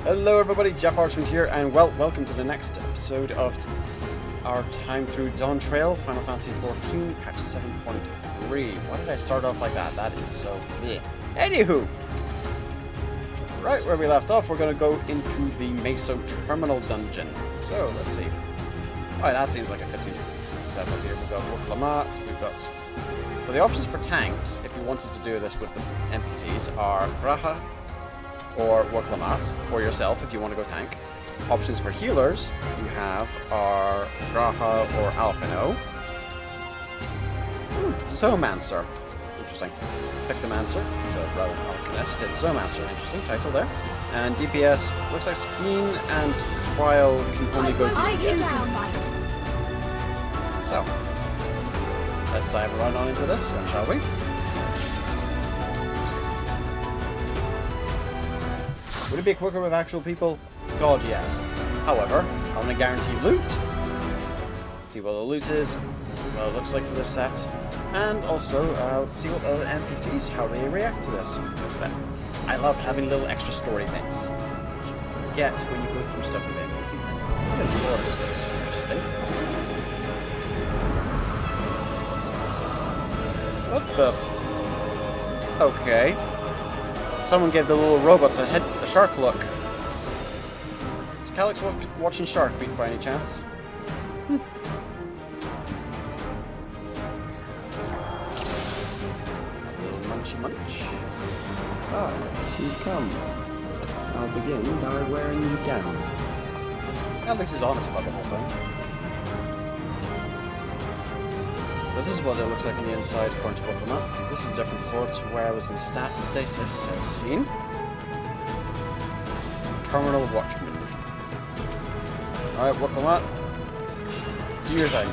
Hello everybody, JaffaArchfiend here, and welcome to the next episode of our time through Dawntrail, Final Fantasy XIV, patch 7.3. Why did I start off like that? That is so bleh. Anywho! Right where we left off, we're going to go into the Meso Terminal dungeon. So, let's see. Alright, that seems like a fitting setup here. We've got Worklamat, we've got... So the options for tanks, if you wanted to do this with the NPCs, are Graha, or Worklamat, or yourself if you want to go tank. Options for healers you have are Graha or Alphino. Zoomancer. Interesting. Pick the Mancer, so rather than Alchemist. It's Zoomancer, interesting title there. And DPS, looks like Fiend and Trial can only go DPS. So, let's dive right on into this then, shall we? Would it be quicker with actual people? God, yes. However, I want to guarantee loot. See what the loot is, what it looks like for this set, and also see what other NPCs, how they react to this. Because I love having little extra story bits. You get when you go through stuff with NPCs. What a lore is this? Interesting. What the? Okay. Someone gave the little robots a shark look. Is Calyx watching Shark Week by any chance? A little munchy munch. Ah, you've come. I'll begin by wearing you down. Calyx is honest about the whole thing. So this is what it looks like on the inside according to Worklamat. This is a different floor to where I was in stasis, says Fiend. Terminal Watchman. Alright, Worklamat. Do your thing.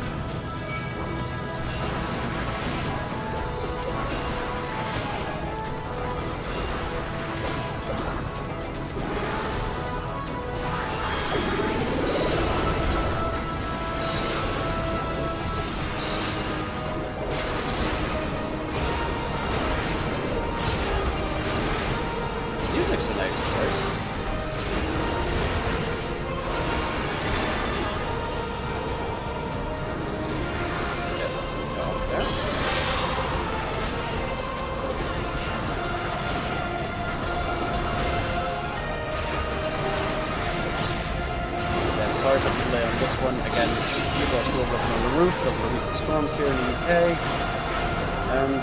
Music's a nice choice. Sorry for the delay on this one. Again, people are still working on the roof because of the recent storms here in the UK. And,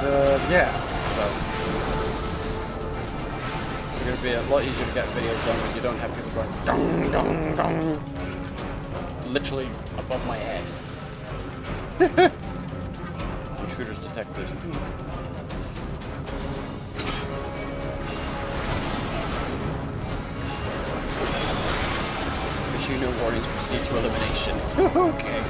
yeah, so... It's going to be a lot easier to get videos done when you don't have people going dong, dong, dong. Literally above my head. Intruders detected. No warnings, proceed to elimination. Okay.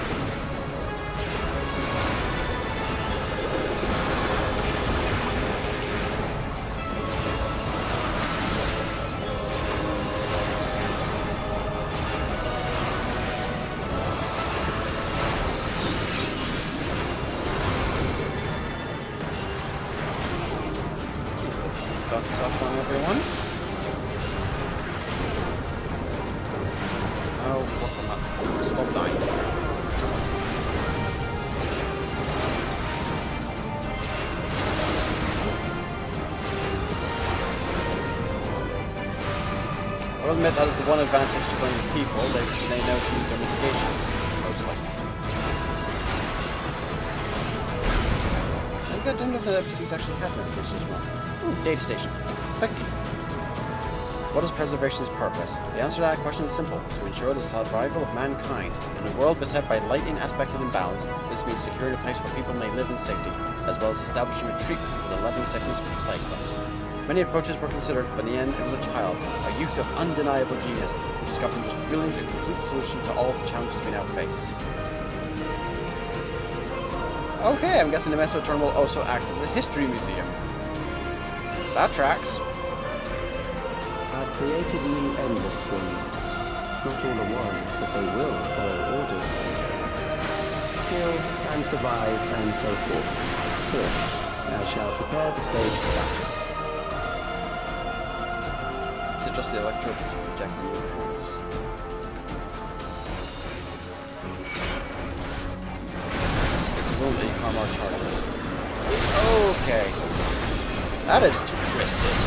Got stuff on everyone. Oh, stop dying. I'll admit that is the one advantage to playing with people, they know to use their mitigations, mostly. I don't know if the NPCs actually have mitigations as well. Ooh, data station. Click. What is preservation's purpose? The answer to that question is simple: to ensure the survival of mankind. In a world beset by lightning aspected imbalance, this means securing a place where people may live in safety, as well as establishing a treatment for the leaven sickness which plagues us. Many approaches were considered, but in the end it was a child, a youth of undeniable genius, who discovered the most brilliant and complete solution to all of the challenges we now face. Okay, I'm guessing the Meso Terminal also acts as a history museum. That tracks. I've created a new endless for you. Not all at once, but they will follow orders. Kill and survive and so forth. Here, I shall prepare the stage for battle. Is it just the electrode projecting your points? Only armor targets. Okay. That is twisted.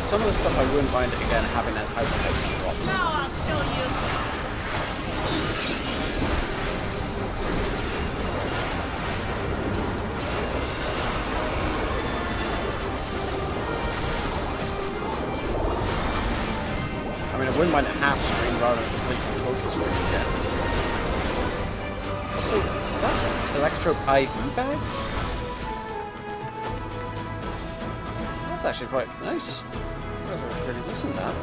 Some of the stuff I wouldn't mind again having as house type drops. Now I'll show you. I mean, I wouldn't mind a half screen rather than complete total screen again. Also, is that electro IV bags? That's actually quite nice. Those are pretty decent now.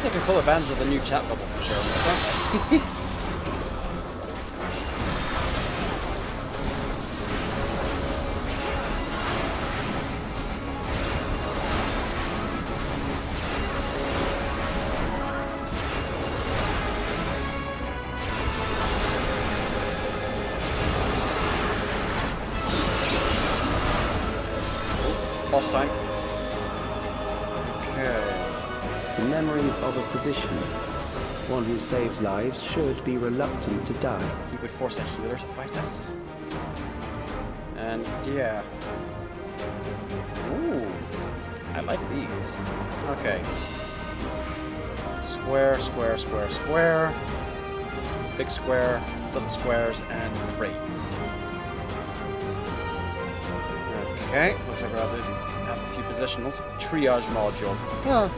Taking full advantage of the new chat bubble for sure, aren't they? Boss time. Okay. Memories of a physician. One who saves lives should be reluctant to die. He would force a healer to fight us. And yeah. Ooh. I like these. Okay. Square, square, square, square. Big square, little squares, and crates. Okay, looks like we're about to have a few positionals. Triage module. Huh.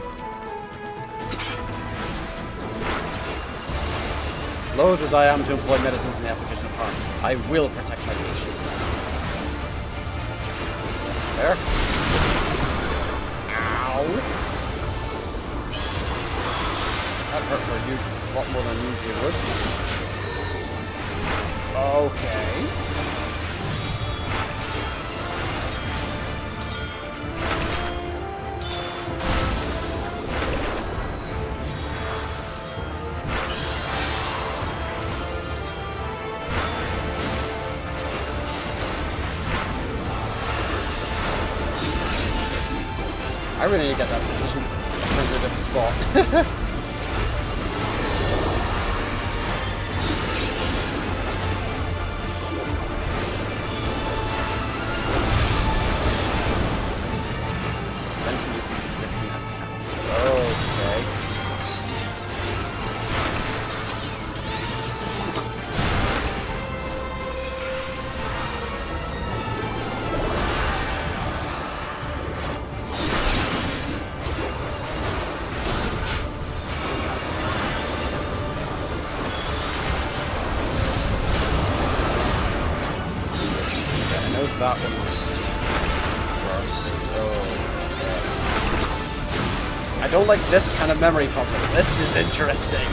Loath as I am to employ medicines in the application of harm, I will protect my patients. There. Ow. That hurt for you a lot more than usually would. Okay. I really need to get that position turned to a different spot. Okay. That one first. Oh, okay. I don't like this kind of memory puzzle. This is interesting.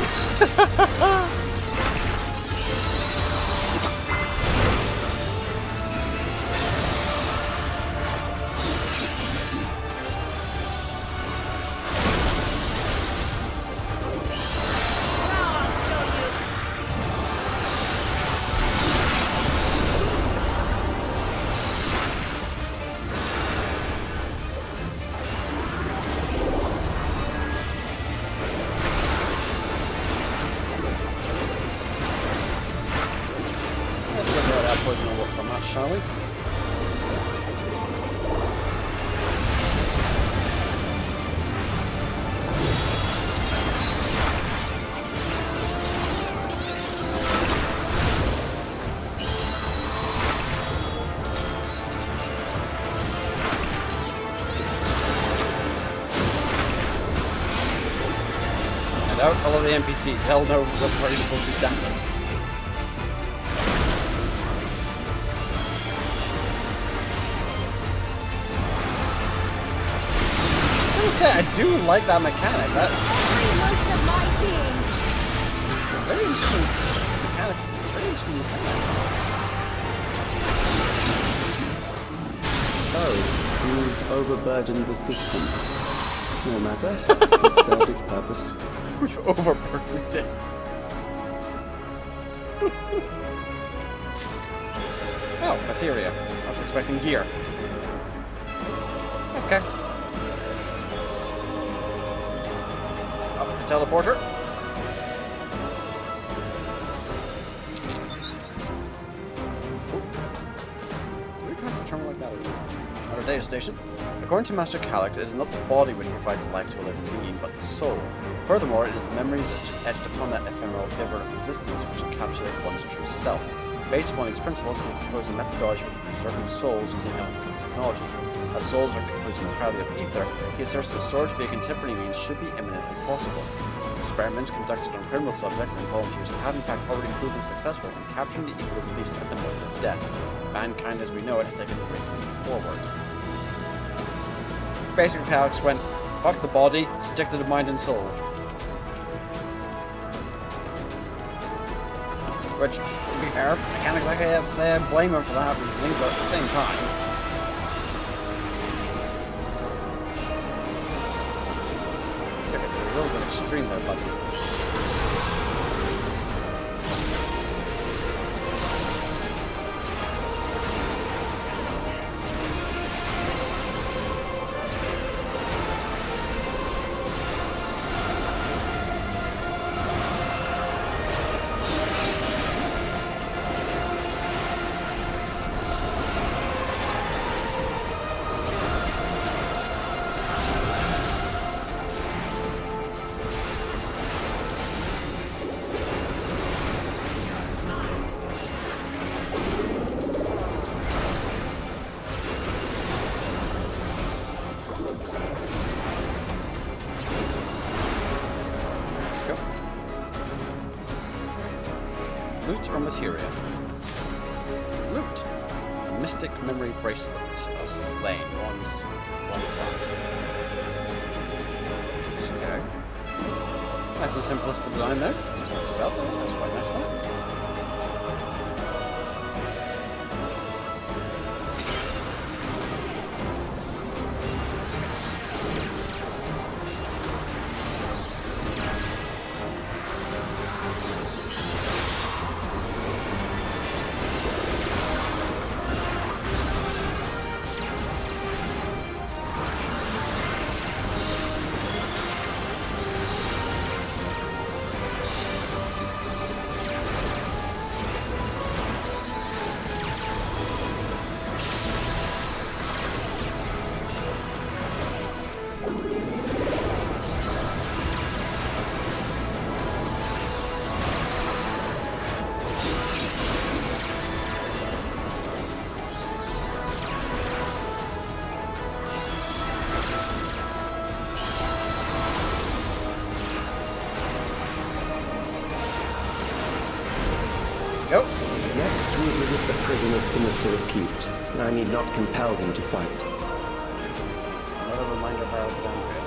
that, shall we? Out, follow the NPCs. They'll know where you're supposed to be standing. I gotta say, I do like that mechanic. That Most of my being. very interesting mechanic. Very interesting mechanic. Oh, you've overburdened the system. No matter. It served its purpose. We've overburdened it. Oh, materia. I was expecting gear. Okay. Up the teleporter. Can we pass a terminal like that? At our data station. According to Master Calyx, it is not the body which provides life to a living being, but the soul. Furthermore, it is memories etched upon that ephemeral fiber of existence which encapsulate one's true self. Based upon these principles, he proposed a methodology for preserving souls using elementary technology. As souls are composed entirely of ether, he asserts that storage via contemporary means should be eminently possible. Experiments conducted on criminal subjects and volunteers have in fact already proven successful in capturing the ether released at the moment of death. Mankind as we know it has taken a great leap forward. Basically, Calyx went, fuck the body, stick to the mind and soul. Which, to be fair, I can't exactly say I blame him for that reasoning, but at the same time. Took it to a little bit extreme there, buddy. Loot or materia? Loot. A mystic memory bracelet of slain. One class. Okay. Nice and simplest design there. That's quite nice though. Go. Next, we visit the prison of sinister repute. I need not compel them to fight. Another reminder of Alexandria.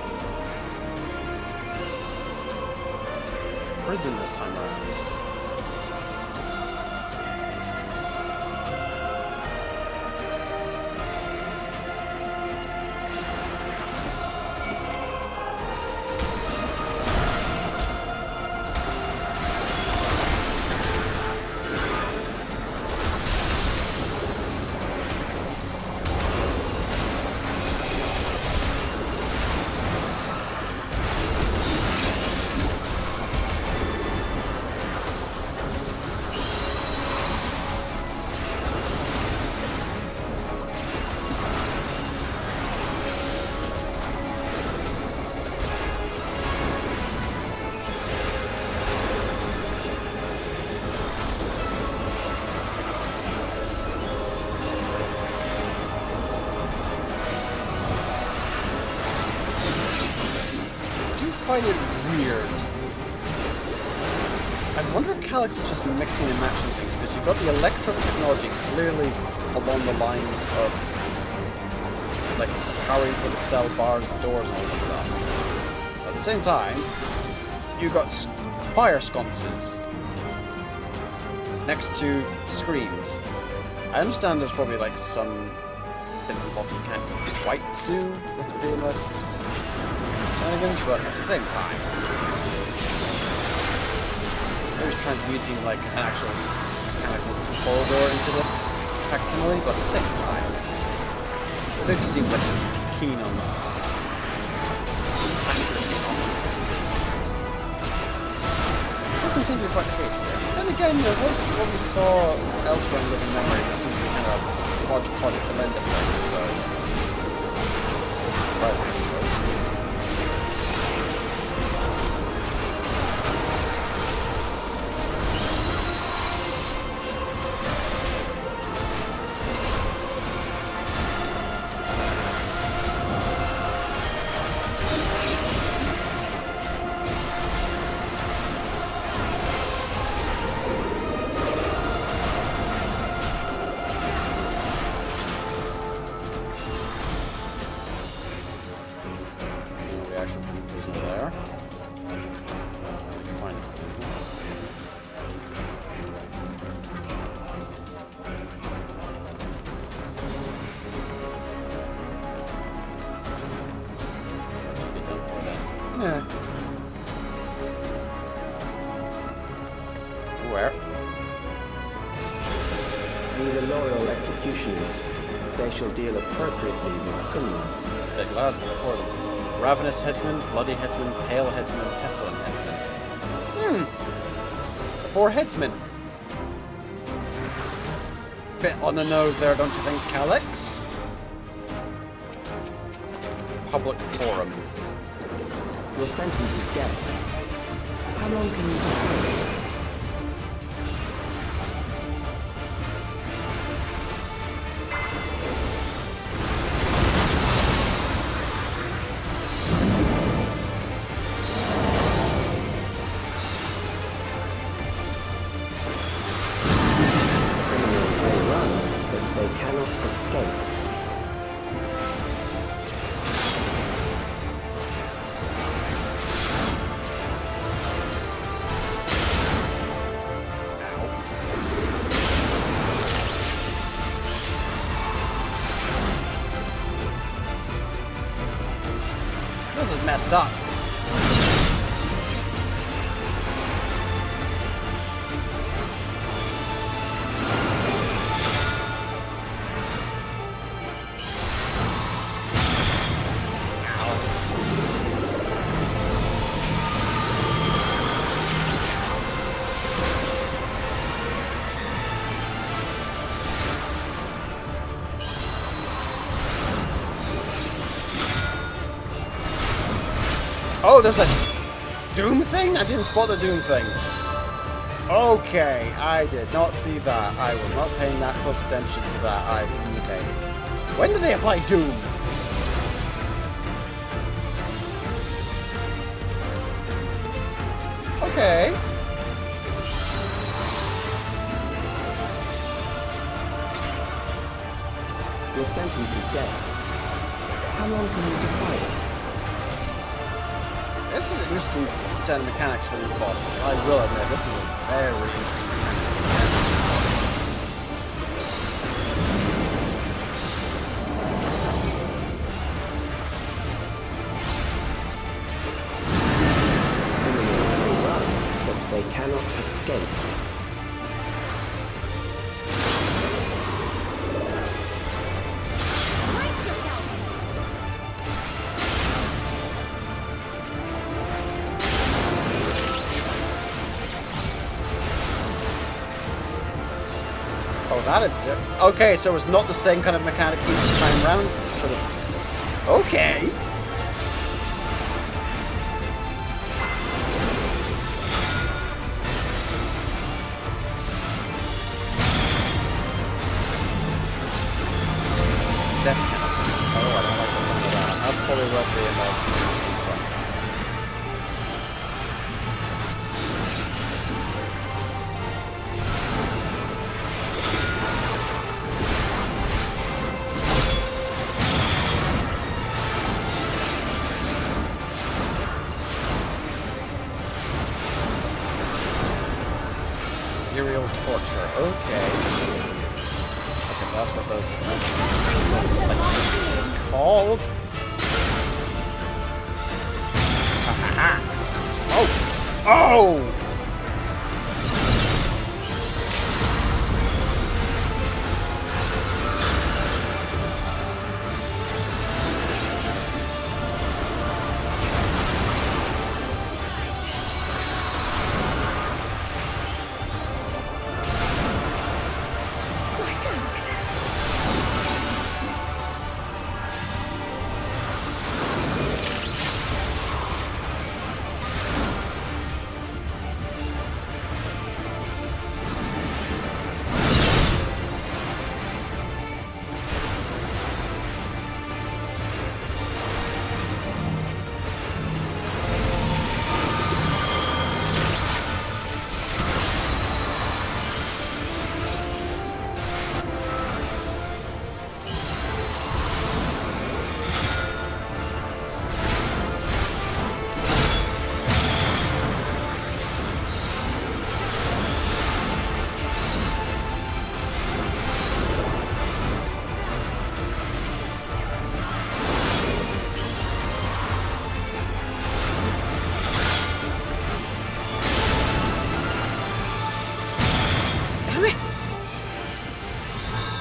Prison this time around. find it weird. I wonder if Calyx is just mixing and matching things, because you've got the electro technology clearly along the lines of like powering for the cell bars, doors, and all that stuff. At the same time, you've got fire sconces next to screens. I understand there's probably like some bits and bobs you can't quite do with doing with shenanigans, but at the same time, I was transmuting like an actual mechanical corridor into this facsimile, but at the same time, they just seem like they're keen on accuracy and authenticity. Doesn't seem to be quite the case there. Then again, you know, what we saw elsewhere in Living Memory was some kind of hodgepodge blend of things, so surprising, I suppose. Yeah. Where? These are loyal executioners. They shall deal appropriately with criminals. Big lads before them. Ravenous headsman, bloody headsman, pale headsman, pestilent headsman. The 4 headsmen. Bit on the nose there, don't you think, Calyx? Public forum. Your sentence is death. How long can you defend? Criminals may run, but they cannot escape. This is messed up. Oh, there's a Doom thing? I didn't spot the Doom thing. Okay, I did not see that. I was not paying that close attention to that. Okay. When do they apply Doom? Okay. Your sentence is death. How long can you defy it? This is an interesting set of mechanics for these bosses. I will admit, this is a very interesting Criminals may run, but they cannot escape. Brace yourself! Oh, that is different. Okay, so it's not the same kind of mechanic each time round. Sort of. Okay. Definitely. Oh, I don't like the sound of that. That's probably worth the Serial torture. Okay. Okay, that's what those it's called. Oh! Oh!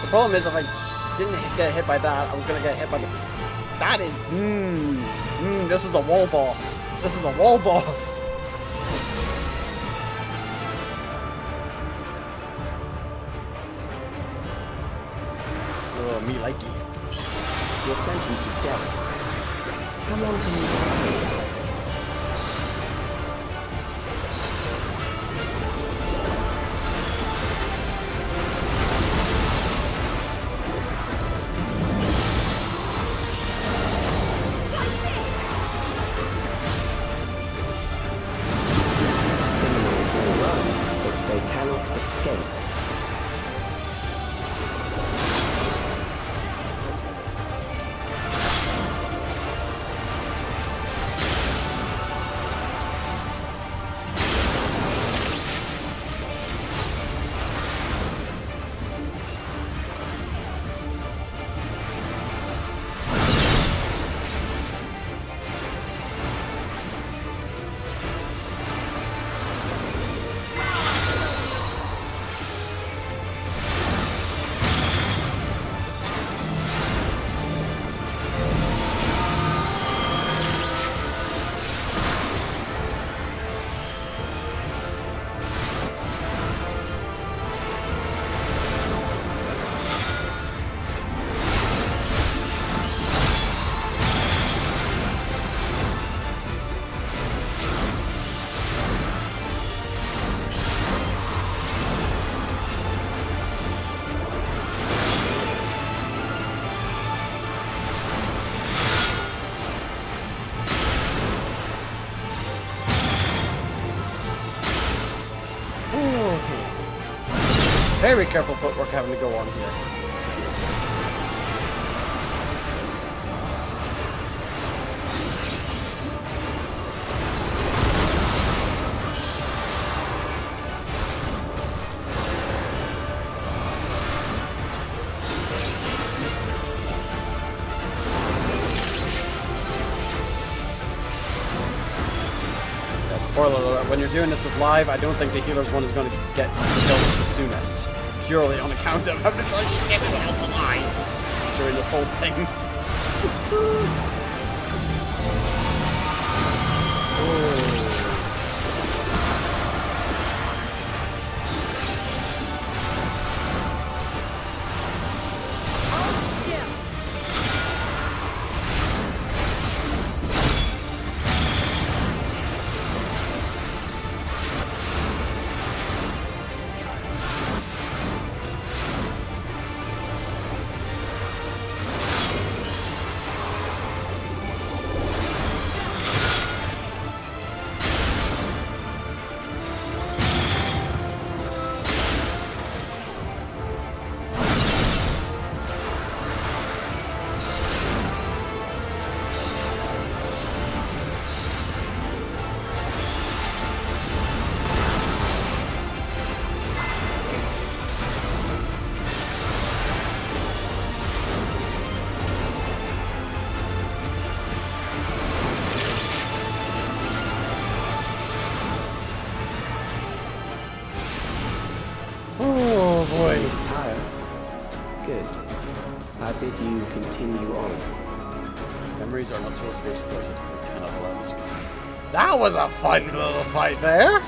The problem is, if I didn't get hit by that, I was gonna get hit by the... That is... this is a wall boss. This is a wall boss. Oh, me likey. Your sentence is death. How long can you wait? Very careful footwork having to go on here. Spoiler alert, when you're doing this with live, I don't think the healer's one is going to get killed the soonest. Purely on account of having to try to keep everyone else alive during this whole thing. boy. Beginning to tire? Good. I bid you continue on. Memories are not tools to be exploited. We cannot allow this to continue. That was a fun little fight there.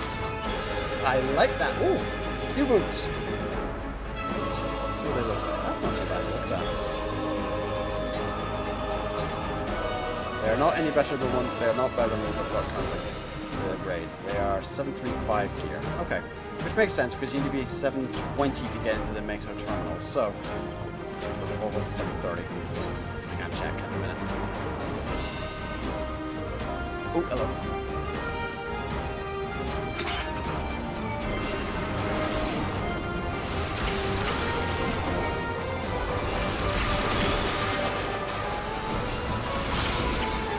I like that. Ooh, new boots. See what they look like. That's not too bad. Look at that. They are not any better than ones. They are not better than ones I've got currently. The grade. They are 735 gear. Okay, which makes sense because you need to be 720 to get into the Meso Terminal. So, what was it? 730? I'm gonna check in a minute. Oh, hello.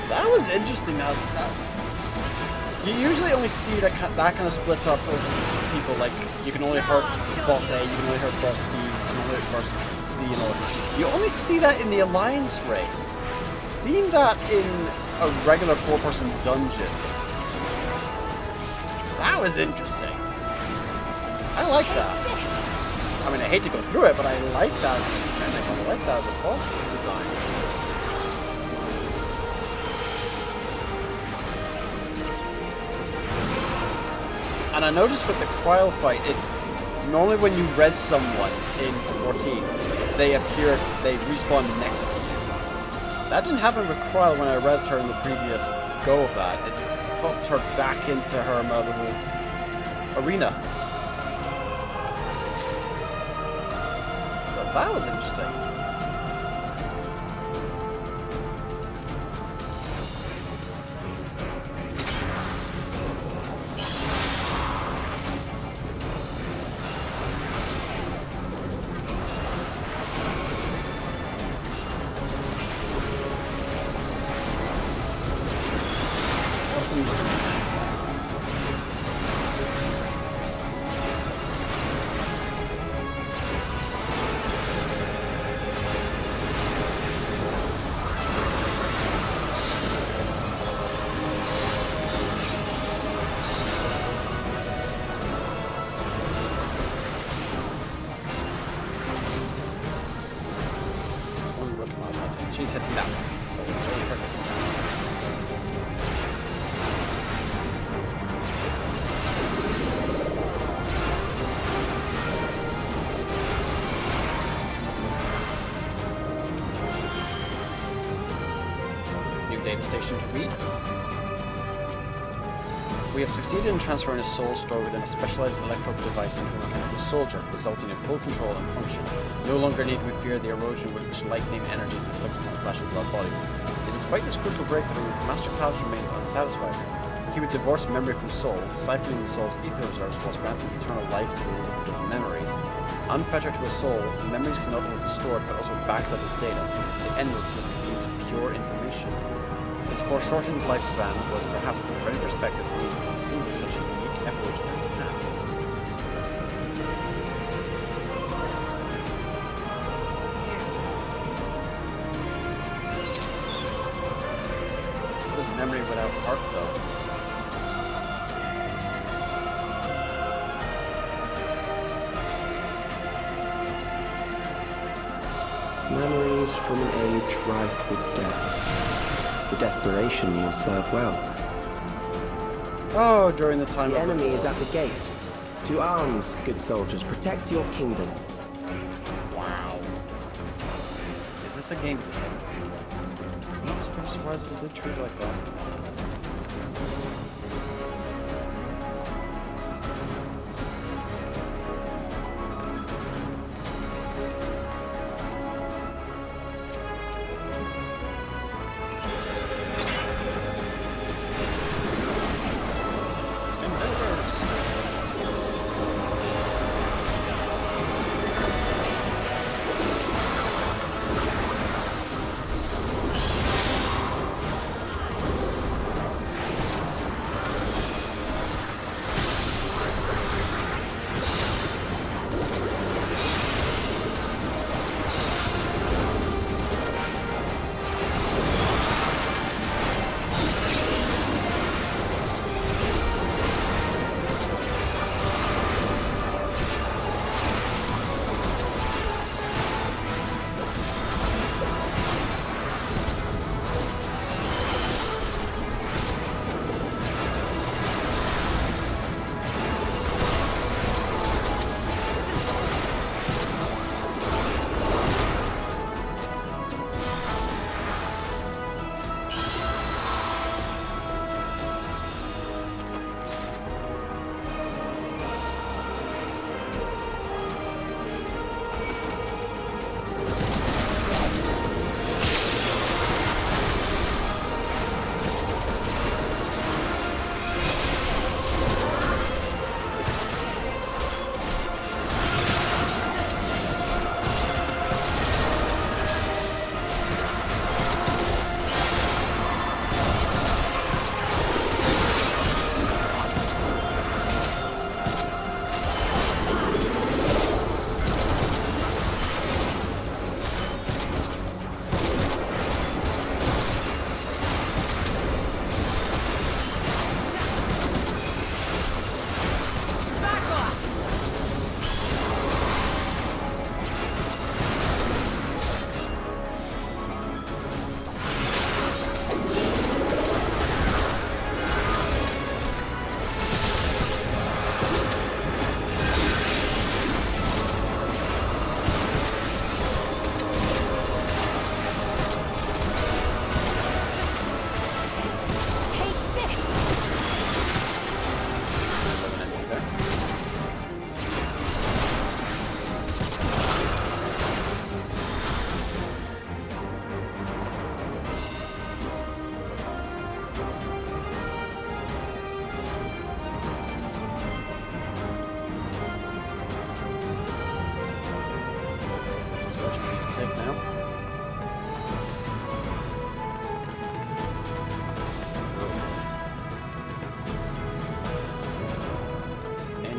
That was interesting. Now, you usually only see that kind of split up of people. Like you can only hurt boss A, you can only hurt boss B, you can only hurt boss C, and all. You only see that in the Alliance raids. Seeing that in a regular 4-person dungeon, that was interesting. I like that. I mean, I hate to go through it, but I like that. I like that as a boss design. And I noticed with the Cryle fight, normally when you red someone in 14, they respawn next to you. That didn't happen with Cryle when I read her in the previous go of that. It popped her back into her little arena. So that was interesting. She's heading down. New data station to read. We have succeeded in transferring a soul stored within a specialized electrode device into a mechanical soldier, resulting in full control and function. No longer need we fear the erosion which lightning energies inflict upon flesh and blood bodies. Yet despite this crucial breakthrough, Master Calyx remains unsatisfied. He would divorce memory from soul, siphoning the soul's ether reserves whilst granting eternal life to the liquid of memories. Unfettered to a soul, memories can not only be stored but also backed up as data, the endless with the means of pure information. His foreshortened lifespan was perhaps from any perspective we can conceive of such a unique evolutionary path. What is memory without heart, though? Memories from an age rife with death. The desperation will serve well. Oh, during the time The of enemy is at the gate. To arms, good soldiers, protect your kingdom. Wow. Is this a game to him? I'm not super surprised if it did treat it like that.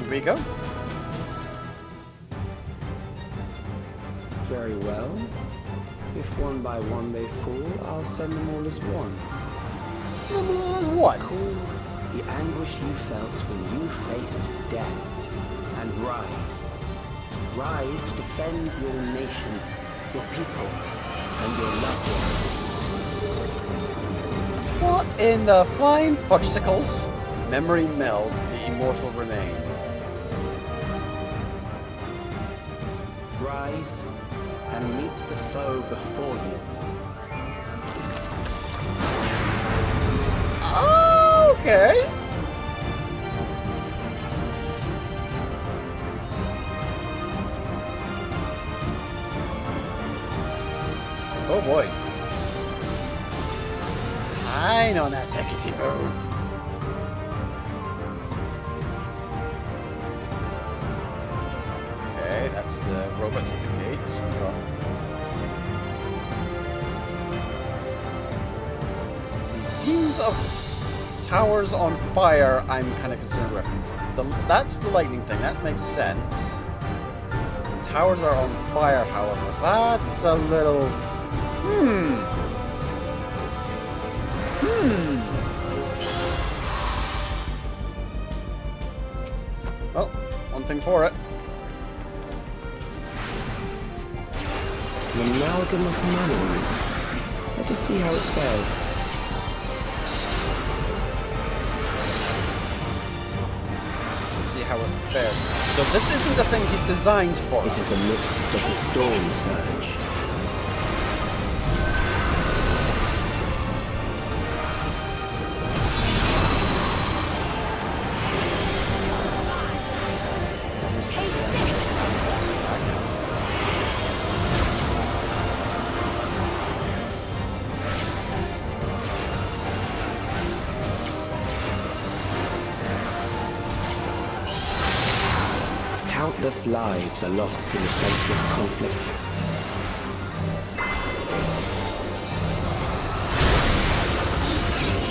in we go. Very well. If one by one they fall, I'll send them all as one. What? Call the anguish you felt when you faced death, and rise. Rise to defend your nation, your people, and your loved ones. What in the flying fudgesicles? Memory meld, the immortal remains. Rise and meet the foe before you. Okay. Oh boy. I know that security move. Okay, that's the robots at the gates. We've got the scenes of towers on fire. I'm kind of concerned with. That's the lightning thing. That makes sense. The towers are on fire, however. That's a little. Well, one thing for it. An amalgam of memories. Let us see how it fares. Let's see how it fares. So this isn't the thing he's designed for. It is the midst of the storm surge. Countless lives are lost in the senseless conflict.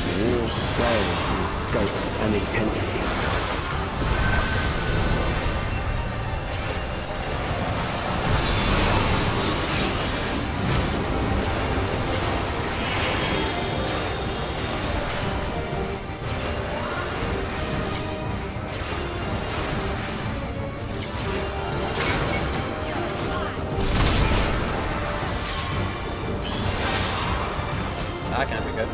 The war swells in scope and intensity. That can't be good.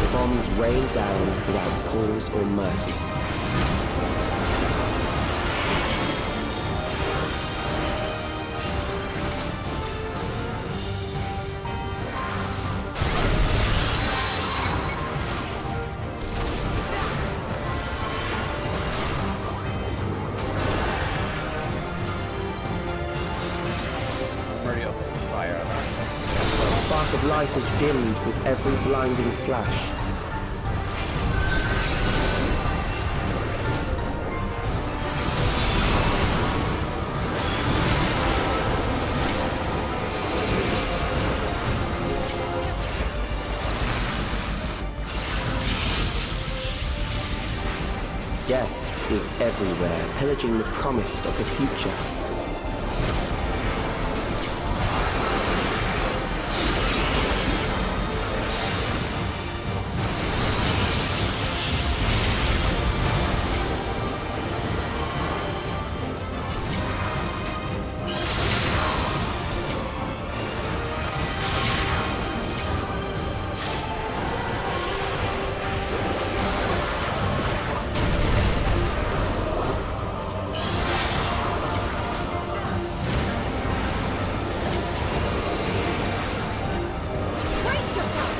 The bombs rain down without pause or mercy. Already up in fire. The spark of life is dimmed with every blinding flash. Death is everywhere, pillaging the promise of the future. Brace yourself!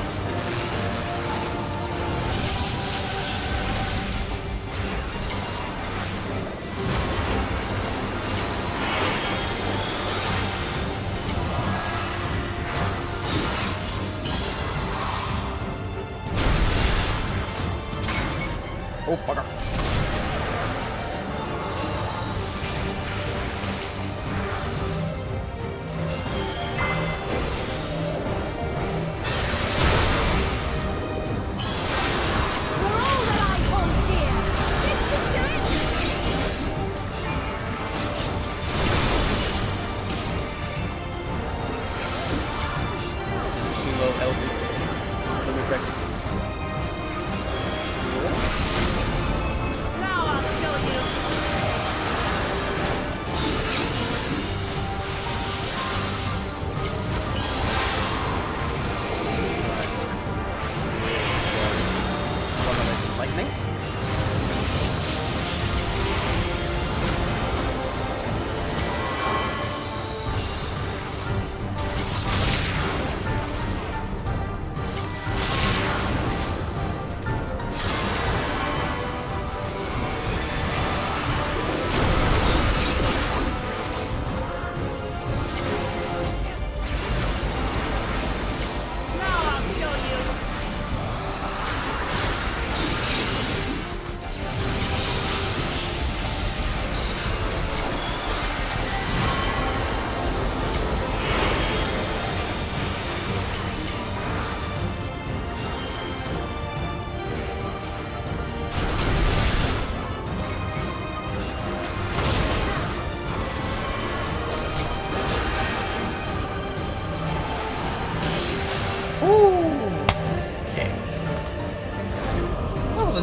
Oh, bugger. You're all that I hold dear! This should do it!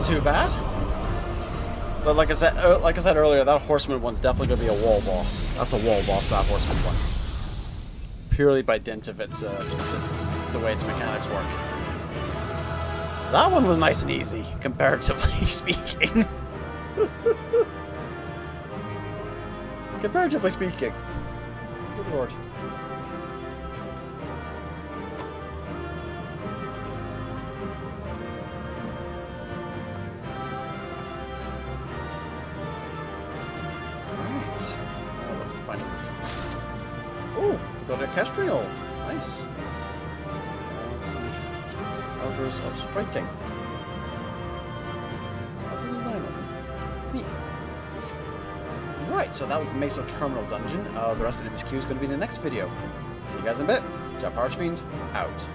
wasn't too bad. But like I said earlier, that horseman one's definitely going to be a wall boss. That's a wall boss, that horseman one. Purely by dint of its the way its mechanics work. That one was nice and easy, comparatively speaking. Comparatively speaking. Good lord. Oh, we got a Kestrel. Nice. Hours of striking. How's the design of it? Neat. Right, so that was the Meso Terminal dungeon. The rest of the MSQ is going to be in the next video. See you guys in a bit. JaffaArchfiend, out.